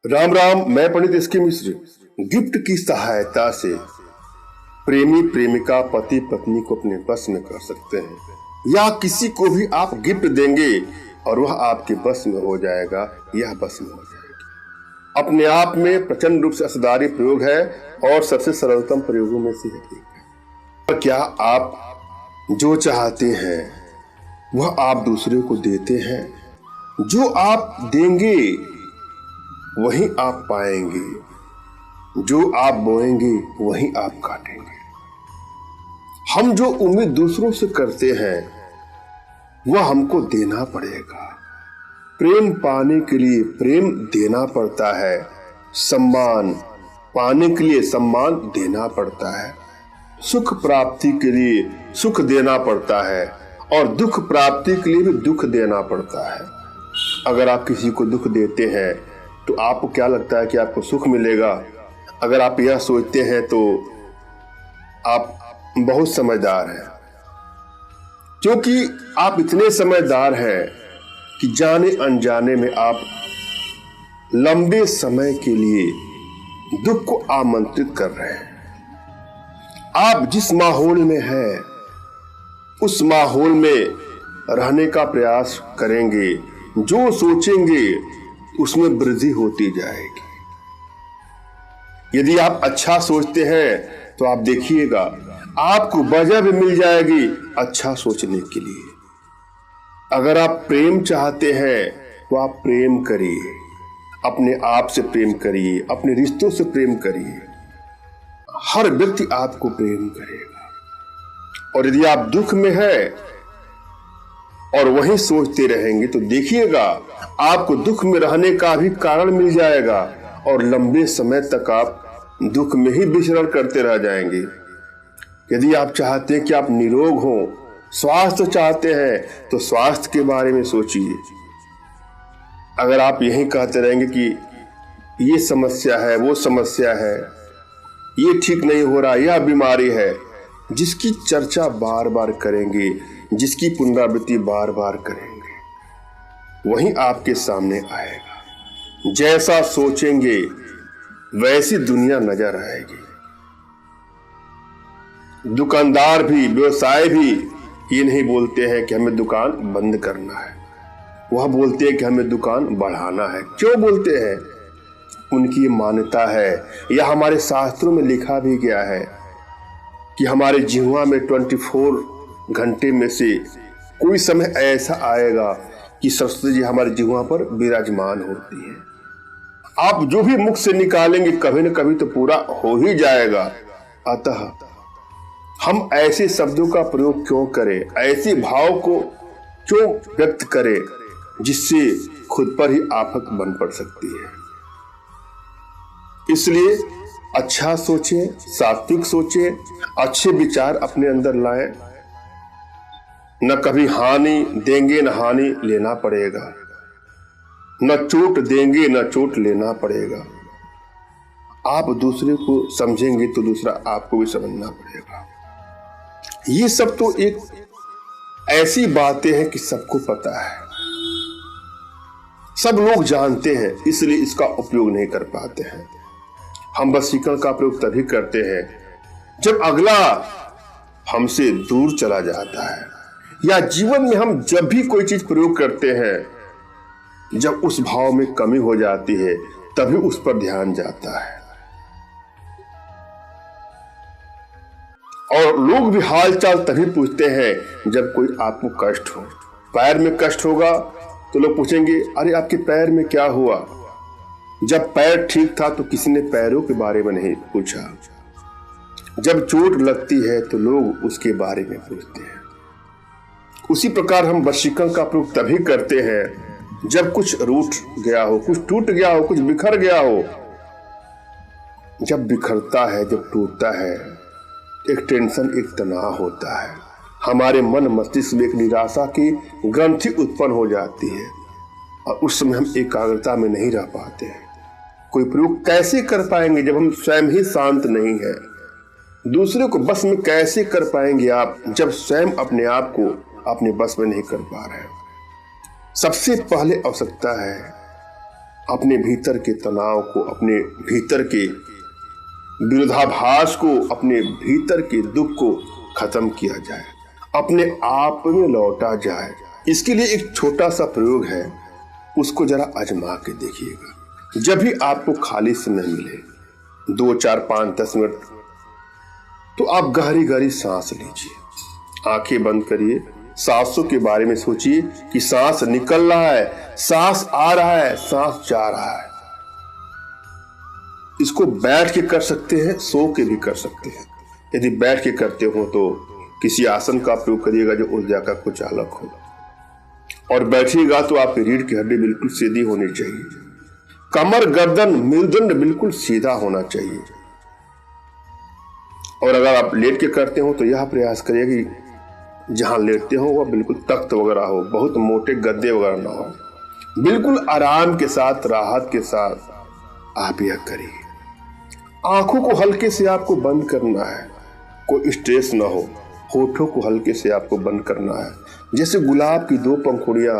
राम राम। मैं पंडित एसके मिश्र। गिफ्ट की सहायता से प्रेमी प्रेमिका पति पत्नी को अपने बस में कर सकते हैं, या किसी को भी आप गिफ्ट देंगे और वह आपके बस में हो जाएगा, यह बस में हो जाएगी। अपने आप में प्रचंड रूप से असरदारी प्रयोग है और सबसे सरलतम प्रयोगों में से एक है। क्या आप जो चाहते हैं वह आप दूसरे को देते हैं? जो आप देंगे वही आप पाएंगे, जो आप बोएंगे वही आप काटेंगे। हम जो उम्मीद दूसरों से करते हैं वह हमको देना पड़ेगा। प्रेम पाने के लिए प्रेम देना पड़ता है, सम्मान पाने के लिए सम्मान देना पड़ता है, सुख प्राप्ति के लिए सुख देना पड़ता है और दुख प्राप्ति के लिए भी दुख देना पड़ता है। अगर आप किसी को दुख देते हैं तो आपको क्या लगता है कि आपको सुख मिलेगा? अगर आप यह सोचते हैं तो आप बहुत समझदार हैं, क्योंकि आप इतने समझदार हैं कि जाने अनजाने में आप लंबे समय के लिए दुख को आमंत्रित कर रहे हैं। आप जिस माहौल में हैं उस माहौल में रहने का प्रयास करेंगे, जो सोचेंगे उसमें वृद्धि होती जाएगी। यदि आप अच्छा सोचते हैं तो आप देखिएगा आपको वजह भी मिल जाएगी अच्छा सोचने के लिए। अगर आप प्रेम चाहते हैं तो आप प्रेम करिए, अपने आप से प्रेम करिए, अपने रिश्तों से प्रेम करिए। हर व्यक्ति आपको प्रेम करेगा। और यदि आप दुख में हैं और वही सोचते रहेंगे तो देखिएगा आपको दुख में रहने का भी कारण मिल जाएगा और लंबे समय तक आप दुख में ही विचरण करते रह जाएंगे। यदि आप चाहते हैं कि आप निरोग हो, स्वास्थ्य चाहते हैं तो स्वास्थ्य के बारे में सोचिए। अगर आप यही कहते रहेंगे कि ये समस्या है, वो समस्या है, ये ठीक नहीं हो रहा, यह बीमारी है, जिसकी चर्चा बार बार करेंगे, जिसकी पुनरावृत्ति बार बार करेंगे, वही आपके सामने आएगा। जैसा सोचेंगे वैसी दुनिया नजर आएगी। दुकानदार भी, व्यवसाय भी ये नहीं बोलते हैं कि हमें दुकान बंद करना है, वह बोलते हैं कि हमें दुकान बढ़ाना है। क्यों बोलते हैं? उनकी मान्यता है, या हमारे शास्त्रों में लिखा भी गया है कि हमारे जिह्वा में 24 घंटे में से कोई समय ऐसा आएगा कि सरस्वती जी हमारे जिह्वा पर विराजमान होती है। आप जो भी मुख से निकालेंगे कभी न कभी तो पूरा हो ही जाएगा। अतः हम ऐसे शब्दों का प्रयोग क्यों करें, ऐसे भाव को क्यों व्यक्त करें जिससे खुद पर ही आफत बन पड़ सकती है। इसलिए अच्छा सोचें, सात्विक सोचें, अच्छे विचार अपने अंदर लाएं। न कभी हानि देंगे न हानि लेना पड़ेगा, न चोट देंगे न चोट लेना पड़ेगा। आप दूसरे को समझेंगे तो दूसरा आपको भी समझना पड़ेगा। ये सब तो एक ऐसी बातें हैं कि सबको पता है, सब लोग जानते हैं, इसलिए इसका उपयोग नहीं कर पाते हैं। हम वशीकरण का प्रयोग तभी करते हैं जब अगला हमसे दूर चला जाता है, या जीवन में हम जब भी कोई चीज प्रयोग करते हैं जब उस भाव में कमी हो जाती है तभी उस पर ध्यान जाता है। और लोग भी हालचाल तभी पूछते हैं जब कोई आपको कष्ट हो। पैर में कष्ट होगा तो लोग पूछेंगे, अरे आपके पैर में क्या हुआ? जब पैर ठीक था तो किसी ने पैरों के बारे में नहीं पूछा। जब चोट लगती है तो लोग उसके बारे में पूछते हैं। उसी प्रकार हम वशीकरण का प्रयोग तभी करते हैं जब कुछ रूठ गया हो, कुछ टूट गया हो, कुछ बिखर गया हो। जब बिखरता है, जब टूटता है, एक टेंशन, एक तनाव होता है। हमारे मन मस्तिष्क में एक निराशा की ग्रंथि उत्पन्न हो जाती है और उस समय हम एकाग्रता में नहीं रह पाते हैं। कोई प्रयोग कैसे कर पाएंगे जब हम स्वयं ही शांत नहीं है? दूसरे को बस में कैसे कर पाएंगे आप जब स्वयं अपने आप को अपने बस में नहीं कर पा रहे हैं? सबसे पहले आवश्यकता है अपने भीतर के तनाव को, अपने भीतर के विरोधाभास को, अपने भीतर के दुख को खत्म किया जाए, अपने आप में लौटा जाए। इसके लिए एक छोटा सा प्रयोग है, उसको जरा आजमा के देखिएगा। जब भी आपको खाली समय मिले, 2, 4, 5, 10 मिनट, तो आप गहरी गहरी सांस लीजिए, आंखें बंद करिए, सांसों के बारे में सोचिए कि सांस निकल रहा है, सांस आ रहा है, सांस जा रहा है। इसको बैठ के कर सकते हैं, सो के भी कर सकते हैं। यदि बैठ के करते हो तो किसी आसन का प्रयोग करिएगा जो ऊर्जा का कुछ अलग हो, और बैठिएगा तो आपकी रीढ़ की हड्डी बिल्कुल सीधी होनी चाहिए, कमर, गर्दन, मेरुदंड बिल्कुल सीधा होना चाहिए। और अगर आप लेट के करते हो तो यह प्रयास करिए कि जहां लेटते हो वह बिल्कुल तख्त वगैरह हो, बहुत मोटे गद्दे वगैरह ना हो, बिल्कुल आराम के साथ, राहत के साथ आप यह करिए। आंखों को हल्के से आपको बंद करना है, कोई स्ट्रेस ना हो। होठों को हल्के से आपको बंद करना है, जैसे गुलाब की 2 पंखुड़ियां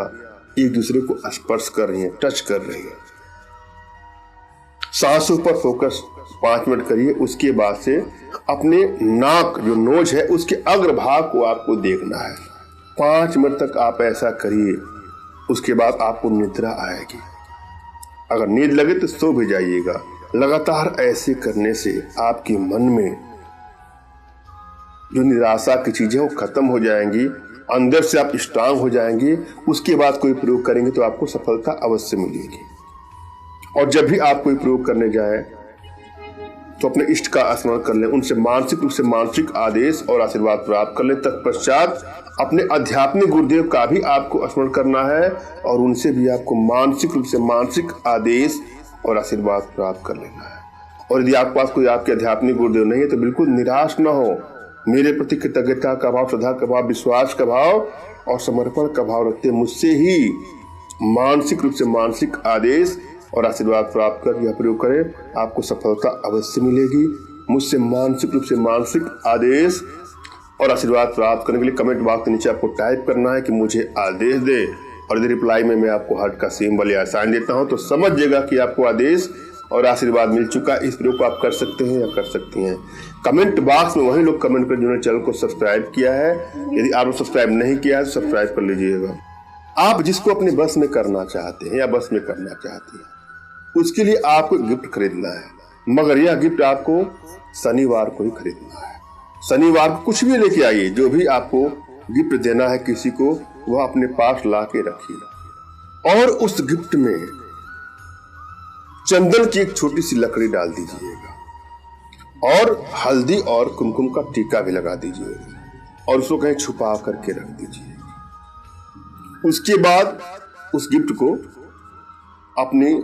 एक दूसरे को स्पर्श कर रही हैं, टच कर रही हैं। सांसों पर फोकस 5 मिनट करिए। उसके बाद से अपने नाक, जो नोज है, उसके अग्रभाग को आपको देखना है। 5 मिनट तक आप ऐसा करिए। उसके बाद आपको निद्रा आएगी। अगर नींद लगे तो सो भी जाइएगा। लगातार ऐसे करने से आपके मन में जो निराशा की चीजें वो खत्म हो जाएंगी, अंदर से आप स्ट्रांग हो जाएंगे। उसके बाद कोई प्रयोग करेंगे तो आपको सफलता अवश्य मिलेगी। और जब भी आप कोई प्रयोग करने जाए तो अपने इष्ट का स्मरण कर लें, उनसे मानसिक रूप से मानसिक आदेश और आशीर्वाद प्राप्त कर लें। तत्पश्चात अपने आध्यात्मिक गुरुदेव का भी आपको स्मरण करना है और उनसे भी आपको मानसिक रूप से मानसिक आदेश और आशीर्वाद प्राप्त कर लेना है। और यदि आपके पास कोई आपके आध्यात्मिक गुरुदेव नहीं है तो बिल्कुल निराश न हो। मेरे प्रति कृतज्ञता का भाव, श्रद्धा का भाव, विश्वास का भाव और समर्पण का भाव रखते मुझसे ही मानसिक रूप से मानसिक आदेश और आशीर्वाद प्राप्त कर यह प्रयोग करें, आपको सफलता अवश्य मिलेगी। मुझसे मानसिक रूप से मानसिक आदेश और आशीर्वाद प्राप्त करने के लिए कमेंट बॉक्स के नीचे आपको टाइप करना है कि मुझे आदेश दे, और यदि रिप्लाई में मैं आपको हार्ट का सिंबल या साइन देता हूं तो समझ जाएगा कि आपको आदेश और आशीर्वाद मिल चुका। इस प्रयोग को आप कर सकते हैं या कर सकती हैं। कमेंट बॉक्स में वही लोग कमेंट कर जिन्होंने चैनल को सब्सक्राइब किया है। यदि आपने सब्सक्राइब नहीं किया है तो सब्सक्राइब कर लीजिएगा। आप जिसको अपने बस में करना चाहते हैं या बस में करना चाहती हैं, उसके लिए आपको गिफ्ट खरीदना है, मगर यह गिफ्ट आपको शनिवार को ही खरीदना है। शनिवार को कुछ भी लेके आइए, जो भी आपको गिफ्ट देना है किसी को, वह अपने पास ला के रखिए और उस गिफ्ट में चंदन की एक छोटी सी लकड़ी डाल दीजिएगा और हल्दी और कुमकुम का टीका भी लगा दीजिएगा और उसको कहीं छुपा करके रख दीजिएगा। उसके बाद उस गिफ्ट को अपनी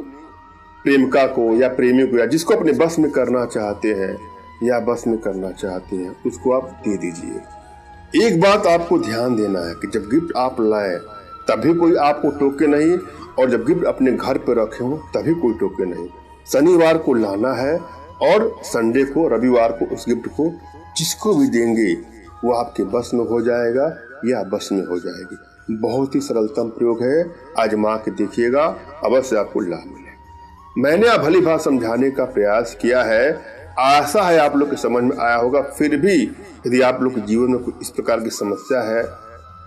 प्रेमिका को या प्रेमी को या जिसको अपने बस में करना चाहते हैं या बस में करना चाहते हैं उसको आप दे दीजिए। एक बात आपको ध्यान देना है कि जब गिफ्ट आप लाएं तभी कोई आपको टोके नहीं, और जब गिफ्ट अपने घर पर रखे हो तभी कोई टोके नहीं। शनिवार को लाना है और संडे को, रविवार को उस गिफ्ट को जिसको भी देंगे वो आपके बस में हो जाएगा या बस में हो जाएगी। बहुत ही सरलतम प्रयोग है, आजमा के देखिएगा, अवश्य आपको लाभ मिले। मैंने आप भली भात समझाने का प्रयास किया है, आशा है आप लोग के समझ में आया होगा। फिर भी यदि आप लोग के जीवन में कोई इस प्रकार की समस्या है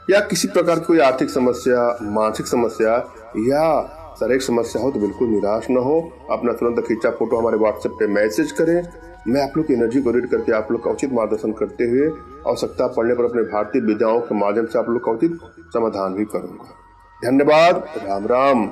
या किसी प्रकार की कोई आर्थिक समस्या, मानसिक समस्या या शारीरिक समस्या हो तो बिल्कुल निराश न हो। अपना तुरंत खींचा फोटो हमारे व्हाट्सएप पे मैसेज करें। मैं आप लोग की एनर्जी को रीड करके आप लोग का उचित मार्गदर्शन करते हुए आवश्यकता पड़ने पर अपने भारतीय विद्याओं के माध्यम से आप लोग का उचित समाधान भी करूंगा। धन्यवाद। राम राम।